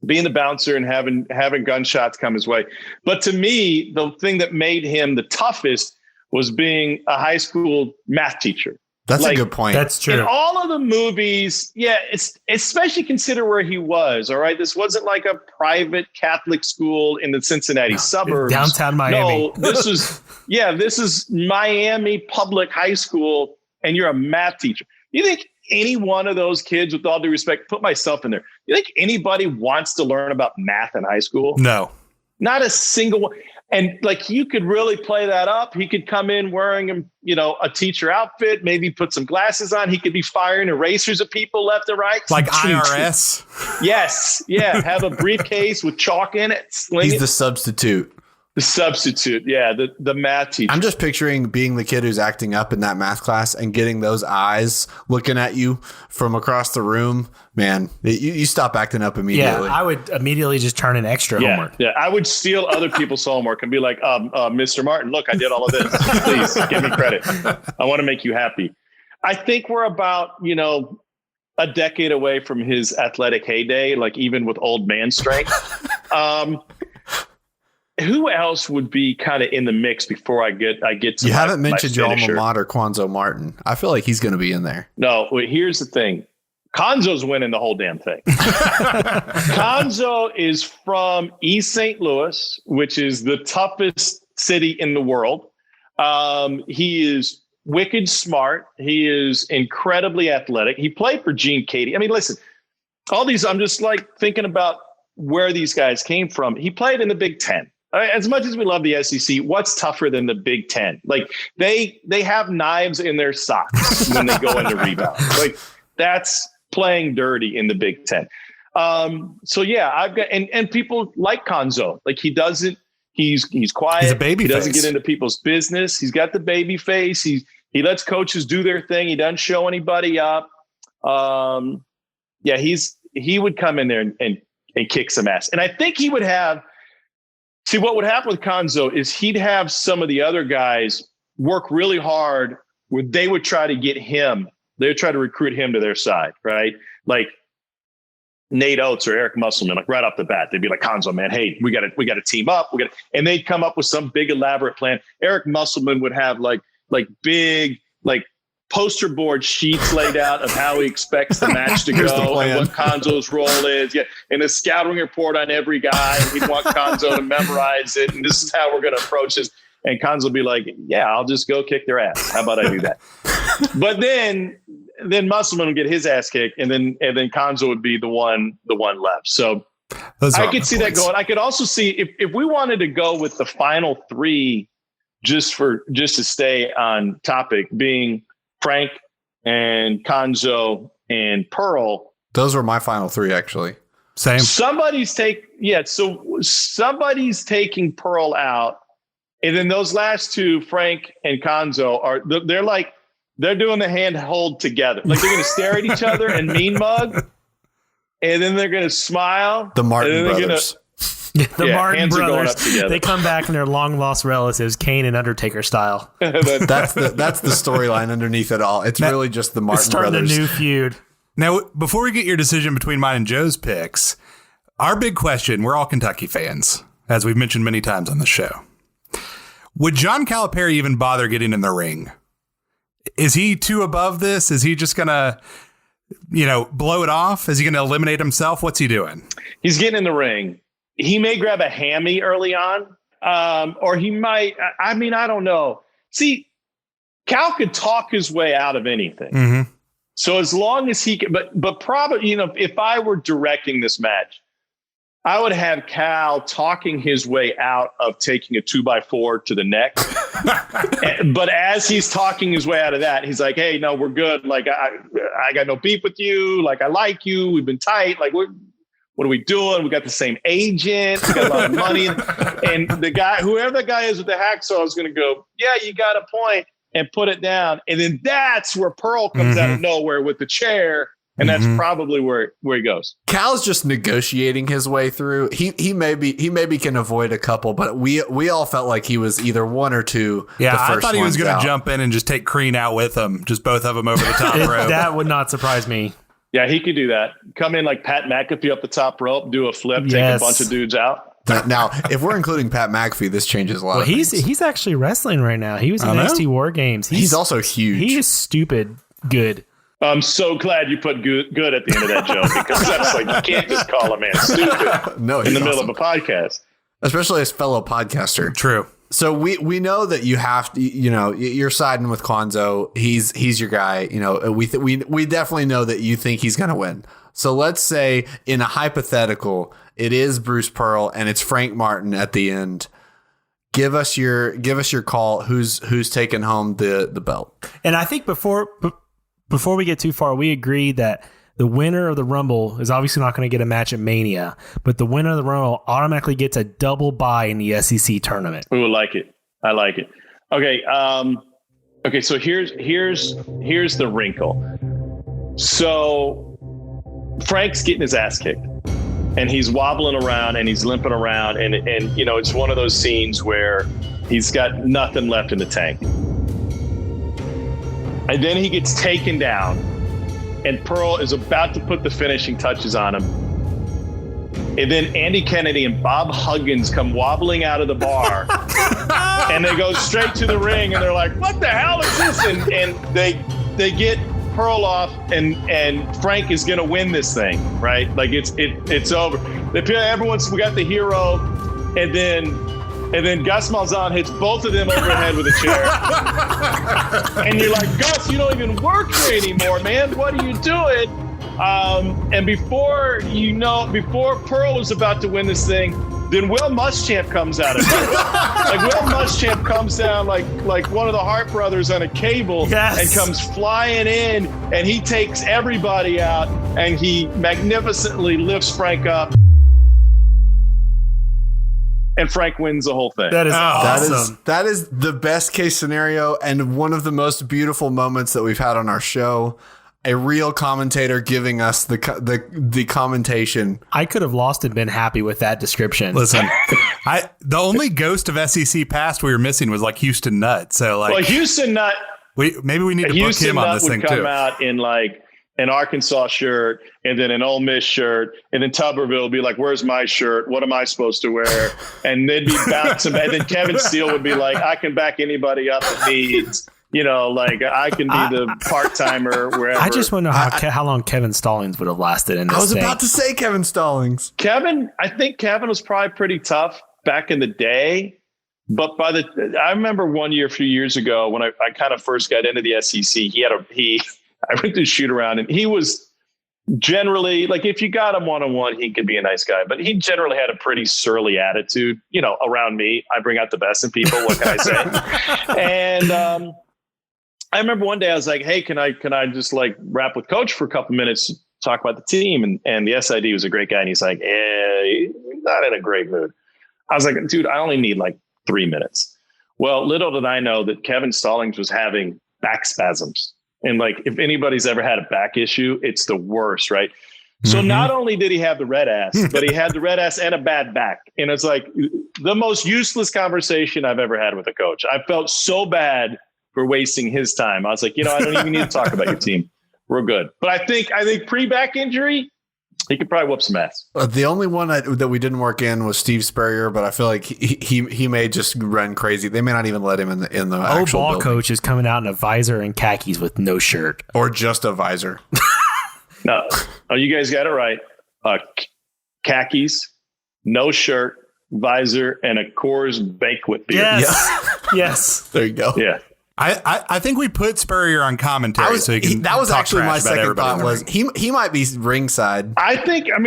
being the bouncer and having gunshots come his way. But to me, the thing that made him the toughest was being a high school math teacher. That's a good point. That's true. In all of the movies, it's especially consider where he was. All right, this wasn't like a private Catholic school in the Cincinnati suburbs, downtown Miami. No, this is Miami public high school, and you're a math teacher. You think any one of those kids, with all due respect, put myself in there, you think anybody wants to learn about math in high school? No, not a single one. And like, you could really play that up. He could come in wearing, a teacher outfit, maybe put some glasses on. He could be firing erasers at people left and right. like IRS. Yes. Yeah. Have a briefcase with chalk in it. He's the substitute. The substitute. Yeah. The math teacher. I'm just picturing being the kid who's acting up in that math class and getting those eyes looking at you from across the room. Man, you stop acting up immediately. Yeah, I would immediately just turn in extra homework. Yeah, I would steal other people's homework and be like, Mr. Martin, look, I did all of this. Please give me credit. I want to make you happy. I think we're about, a decade away from his athletic heyday, like even with old man strength. Who else would be kind of in the mix before I get to You haven't mentioned your alma mater, Quanzo Martin. I feel like he's going to be in there. No, here's the thing. Konzo's winning the whole damn thing. Konzo is from East St. Louis, which is the toughest city in the world. He is wicked smart. He is incredibly athletic. He played for Gene Katie. I mean, listen, all these, I'm just like thinking about where these guys came from. He played in the Big Ten. As much as we love the SEC, what's tougher than the Big Ten? Like they have knives in their socks when they go into rebound. Like that's playing dirty in the Big Ten. So yeah, I've got, and people like Konzo. Like he's quiet. He's a baby He doesn't face. get into people's business. He's got the baby face. He lets coaches do their thing. He doesn't show anybody up. He would come in there and kick some ass. And I think he would have, see what would happen with Konzo is he'd have some of the other guys work really hard where they would try to get him. They would try to recruit him to their side, right? Like Nate Oates or Eric Musselman, like right off the bat, they'd be like, Konzo, man, hey, we got to team up. And they'd come up with some big elaborate plan. Eric Musselman would have like big, like poster board sheets laid out of how he expects the match to go and what Konzo's role is. Yeah. And a scouting report on every guy. And he'd want Konzo to memorize it. And this is how we're going to approach this. And Konzo will be like, yeah, I'll just go kick their ass. How about I do that? But then Musselman would get his ass kicked, and then Konzo would be the one left. So I could see that going. I could also see if we wanted to go with the final three, just to stay on topic, being Frank and Konzo and Pearl. Those were my final three, actually. Same. Somebody's taking Pearl out. And then those last two, Frank and Konzo, they're doing the hand hold together. Like they're going to stare at each other and mean mug. And then they're going to smile. The Martin brothers. Martin brothers. They come back and they're long lost relatives, Kane and Undertaker style. That's the storyline underneath it all. It's really just the Martin starting brothers. A new feud. Now, before we get your decision between mine and Joe's picks, our big question, we're all Kentucky fans, as we've mentioned many times on the show. Would John Calipari even bother getting in the ring? Is he too above this? Is he just going to, blow it off? Is he going to eliminate himself? What's he doing? He's getting in the ring. He may grab a hammy early on, or he might. I mean, I don't know. See, Cal could talk his way out of anything. Mm-hmm. So as long as he can, but probably, if I were directing this match, I would have Cal talking his way out of taking a 2x4 to the neck. But as he's talking his way out of that, he's like, hey, no, we're good. Like, I got no beef with you. Like, I like you. We've been tight. Like, what are we doing? We got the same agent. We got a lot of money. And the guy, whoever the guy is with the hacksaw, is going to go, yeah, you got a point, and put it down. And then that's where Pearl comes out of nowhere with the chair. And that's probably where he goes. Cal's just negotiating his way through. He maybe can avoid a couple, but we all felt like he was either one or two. Yeah, I thought he was going to jump in and just take Crean out with him, just both of them over the top rope. That would not surprise me. Yeah, he could do that. Come in like Pat McAfee up the top rope, do a flip, take a bunch of dudes out. Now, if we're including Pat McAfee, this changes a lot. Well, of things. he's actually wrestling right now. He was in NXT War Games. He's also huge. He is stupid good. I'm so glad you put good at the end of that joke, because that's like, you can't just call a man stupid no, in the middle of a podcast. Especially as fellow podcaster. True. So we know that you have to, you're siding with Kwanzaa. He's your guy. We definitely know that you think he's going to win. So let's say in a hypothetical, it is Bruce Pearl and it's Frank Martin at the end. Give us your call. Who's taking home the belt? And I think before we get too far, we agree that the winner of the Rumble is obviously not going to get a match at Mania, but the winner of the Rumble automatically gets a double bye in the SEC tournament. Ooh, I like it. Okay. Okay. So here's the wrinkle. So Frank's getting his ass kicked, and he's wobbling around and he's limping around, and it's one of those scenes where he's got nothing left in the tank, and then he gets taken down. And Pearl is about to put the finishing touches on him. And then Andy Kennedy and Bob Huggins come wobbling out of the bar. And they go straight to the ring. And they're like, what the hell is this? And they get Pearl off. And Frank is going to win this thing, right? Like, it's over. We got the hero. And then Gus Malzahn hits both of them over the head with a chair. And you're like, Gus, you don't even work here anymore, man. What are you doing? And before Pearl was about to win this thing, then Will Muschamp comes out of it. Like, Will Muschamp comes down like one of the Hart brothers on a cable, and comes flying in, and he takes everybody out, and he magnificently lifts Frank up. And Frank wins the whole thing. That is awesome. That is the best case scenario and one of the most beautiful moments that we've had on our show. A real commentator giving us the commentation. I could have lost and been happy with that description. Listen, the only ghost of SEC past we were missing was like Houston Nutt. So like, Houston Nutt. Maybe we need to book Houston him on Nutt this thing would come too. out in like an Arkansas shirt, and then an Ole Miss shirt, and then Tuberville would be like, where's my shirt? What am I supposed to wear? And they'd be bouncing. And then Kevin Steele would be like, I can back anybody up that needs, like I can be the part-timer wherever. I just want to know how long Kevin Stallings would have lasted in this I was thing. about to say Kevin Stallings. I think Kevin was probably pretty tough back in the day. But I remember one year, a few years ago, when I kind of first got into the SEC, I went to shoot around, and he was generally, like, if you got him one-on-one, he could be a nice guy, but he generally had a pretty surly attitude, around me. I bring out the best in people. What can I say? And I remember one day I was like, hey, can I just like rap with Coach for a couple minutes, talk about the team? And the SID was a great guy. And he's like, he's not in a great mood. I was like, dude, I only need like 3 minutes. Well, little did I know that Kevin Stallings was having back spasms. And like, if anybody's ever had a back issue, it's the worst, right? So not only did he have the red ass, but he had the red ass and a bad back. And it's like the most useless conversation I've ever had with a coach. I felt so bad for wasting his time. I was like, I don't even need to talk about your team. We're good. But I think pre-back injury, he could probably whoop some ass. The only one that we didn't work in was Steve Spurrier, but I feel like he may just run crazy. They may not even let him in the actual ball building. coach is coming out in a visor and khakis with no shirt. Or just a visor. No. Oh, you guys got it right. Khakis, no shirt, visor, and a Coors Banquet beer. Yes. Yes. There you go. Yeah. I think we put Spurrier on commentary so he can. That was talk actually my trash about second everybody thought. in the Was ring. he might be ringside?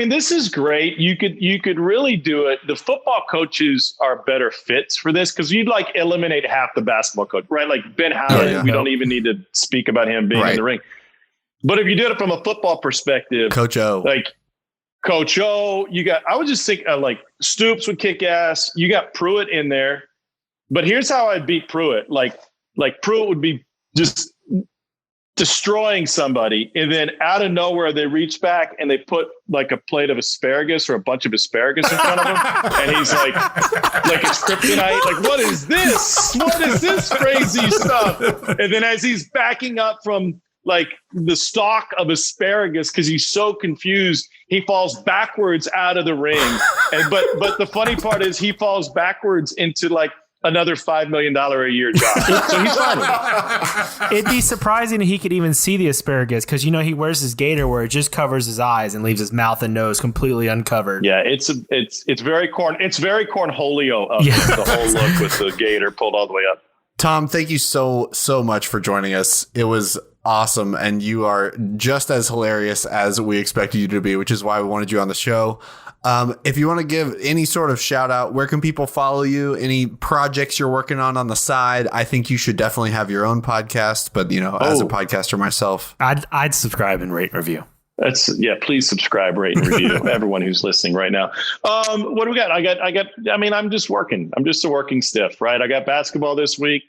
This is great. You could really do it. The football coaches are better fits for this, because you'd like eliminate half the basketball coach, right? Like Ben Howard, we don't even need to speak about him being in the ring. But if you did it from a football perspective, Coach O, like Coach O, I would just think like Stoops would kick ass. You got Pruitt in there, but here's how I'd beat Pruitt. Like Pruitt would be just destroying somebody, and then out of nowhere they reach back and they put like a plate of asparagus or a bunch of asparagus in front of him, and he's like it's kryptonite. Like, what is this? What is this crazy stuff? And then as he's backing up from like the stalk of asparagus because he's so confused. He falls backwards out of the ring. And but the funny part is he falls backwards into like another $5 million a year job. So he's fine with it. It'd be surprising if he could even see the asparagus because, he wears his gaiter where it just covers his eyes and leaves his mouth and nose completely uncovered. Yeah, it's very cornholio of the whole look with the gaiter pulled all the way up. Tom, thank you so much for joining us. It was awesome, and you are just as hilarious as we expected you to be, which is why we wanted you on the show. If you want to give any sort of shout out, where can people follow you? Any projects you're working on the side? I think you should definitely have your own podcast, but as a podcaster myself, I'd subscribe and rate and review. Please subscribe, rate, and review. Everyone who's listening right now. What do we got? I'm just working. I'm just a working stiff, right? I got basketball this week.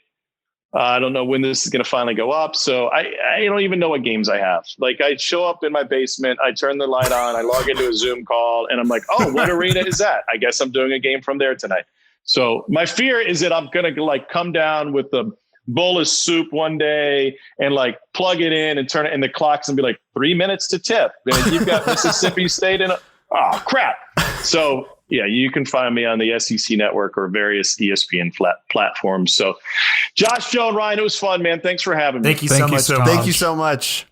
I don't know when this is going to finally go up. So I don't even know what games I have. Like I show up in my basement, I turn the light on, I log into a Zoom call and I'm like, oh, what arena is that? I guess I'm doing a game from there tonight. So my fear is that I'm going to like come down with the bowl of soup one day and like plug it in and turn it in the clocks and be like 3 minutes to tip. And you've got Mississippi State in oh crap. So yeah, you can find me on the SEC Network or various ESPN platforms. So Josh, Joe, and Ryan, it was fun, man. Thanks for having me. Thank you so much. Thank you so much.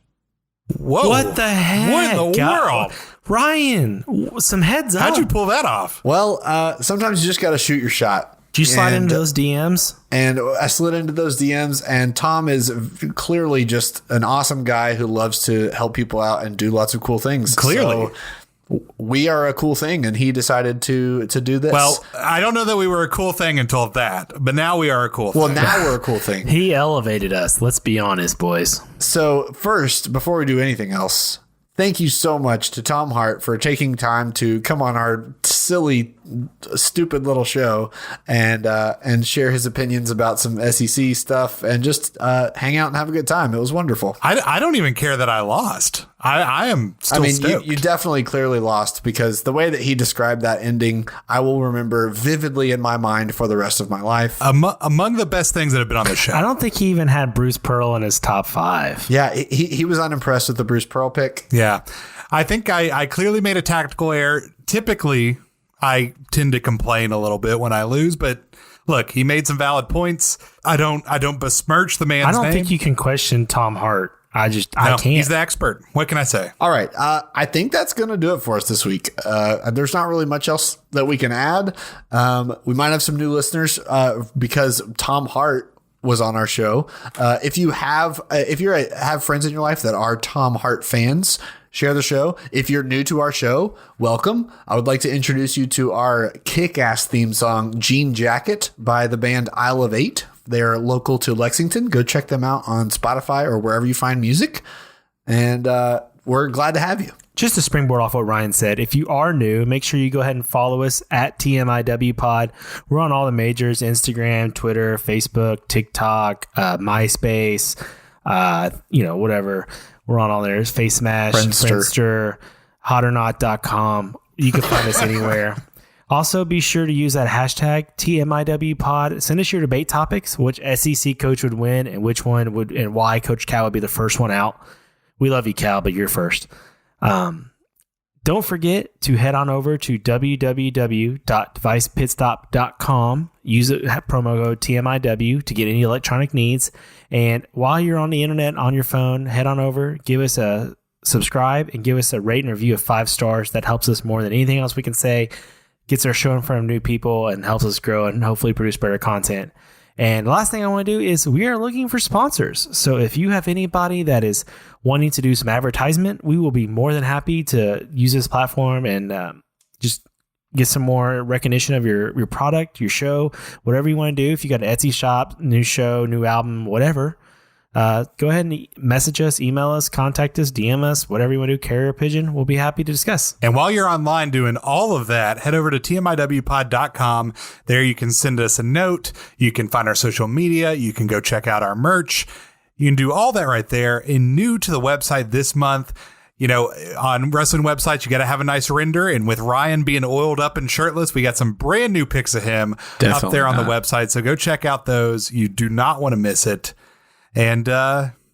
Whoa. What the heck? What in the world? Ryan, some heads up. How'd you pull that off? Well, sometimes you just got to shoot your shot. Did you slide into those DMs? And I slid into those DMs, and Tom is clearly just an awesome guy who loves to help people out and do lots of cool things. Clearly. So we are a cool thing, and he decided to do this. Well, I don't know that we were a cool thing until that, but now we are a cool thing. Well, now we're a cool thing. He elevated us. Let's be honest, boys. So first, before we do anything else, thank you so much to Tom Hart for taking time to come on our silly, stupid little show and share his opinions about some SEC stuff and just hang out and have a good time. It was wonderful. I don't even care that I lost. I am still stoked. You definitely clearly lost because the way that he described that ending, I will remember vividly in my mind for the rest of my life. Among the best things that have been on the show. I don't think he even had Bruce Pearl in his top 5. Yeah, he was unimpressed with the Bruce Pearl pick. Yeah. I think I clearly made a tactical error. Typically, I tend to complain a little bit when I lose, but look, he made some valid points. I don't besmirch the man's name. I don't think you can question Tom Hart. I can't. He's the expert. What can I say? All right. I think that's going to do it for us this week. There's not really much else that we can add. We might have some new listeners because Tom Hart was on our show. If you have friends in your life that are Tom Hart fans, share the show. If you're new to our show, welcome. I would like to introduce you to our kick-ass theme song, Jean Jacket, by the band Isle of 8. They're local to Lexington. Go check them out on Spotify or wherever you find music. And we're glad to have you. Just to springboard off what Ryan said, if you are new, make sure you go ahead and follow us at TMIW Pod. We're on all the majors, Instagram, Twitter, Facebook, TikTok, MySpace, whatever. We're on all there. Face Smash, Friendster, hotornot.com. You can find us anywhere. Also, be sure to use that hashtag TMIWPod. Send us your debate topics, which SEC coach would win and which one would and why Coach Cal would be the first one out. We love you, Cal, but you're first. Don't forget to head on over to www.devicepitstop.com. Use the promo code TMIW to get any electronic needs. And while you're on the internet on your phone, head on over, give us a subscribe, and give us a rate and review of 5 stars. That helps us more than anything else we can say. Gets our show in front of new people and helps us grow and hopefully produce better content. And the last thing I want to do is we are looking for sponsors. So if you have anybody that is wanting to do some advertisement, we will be more than happy to use this platform and just get some more recognition of your product, your show, whatever you want to do. If you got an Etsy shop, new show, new album, whatever, go ahead and message us, email us, contact us, DM us, whatever you want to do, carrier pigeon. We'll be happy to discuss. And while you're online doing all of that, head over to TMIWpod.com. There you can send us a note. You can find our social media. You can go check out our merch. You can do all that right there. And new to the website this month, on wrestling websites, you got to have a nice render. And with Ryan being oiled up and shirtless, we got some brand new pics of him up there on the website. So go check out those. You do not want to miss it. And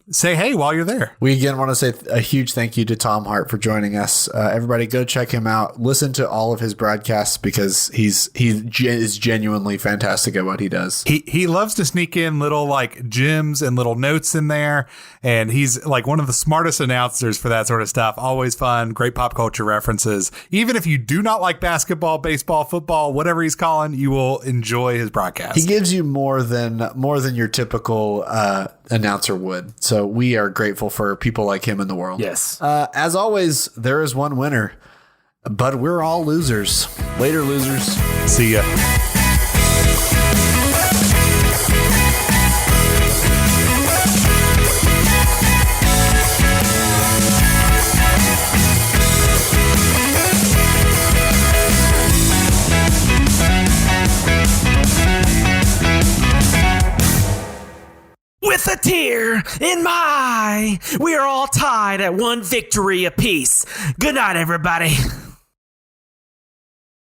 say hey while you're there. We again want to say a huge thank you to Tom Hart for joining us. Everybody go check him out. Listen to all of his broadcasts because he is genuinely fantastic at what he does. He loves to sneak in little like gems and little notes in there. And he's like one of the smartest announcers for that sort of stuff. Always fun, great pop culture references. Even if you do not like basketball, baseball, football, whatever he's calling, you will enjoy his broadcast. He gives you more than your typical announcer would. So we are grateful for people like him in the world. Yes. As always, there is one winner, but we're all losers. Later, losers. See ya. With a tear in my eye, we are all tied at one victory apiece. Good night, everybody.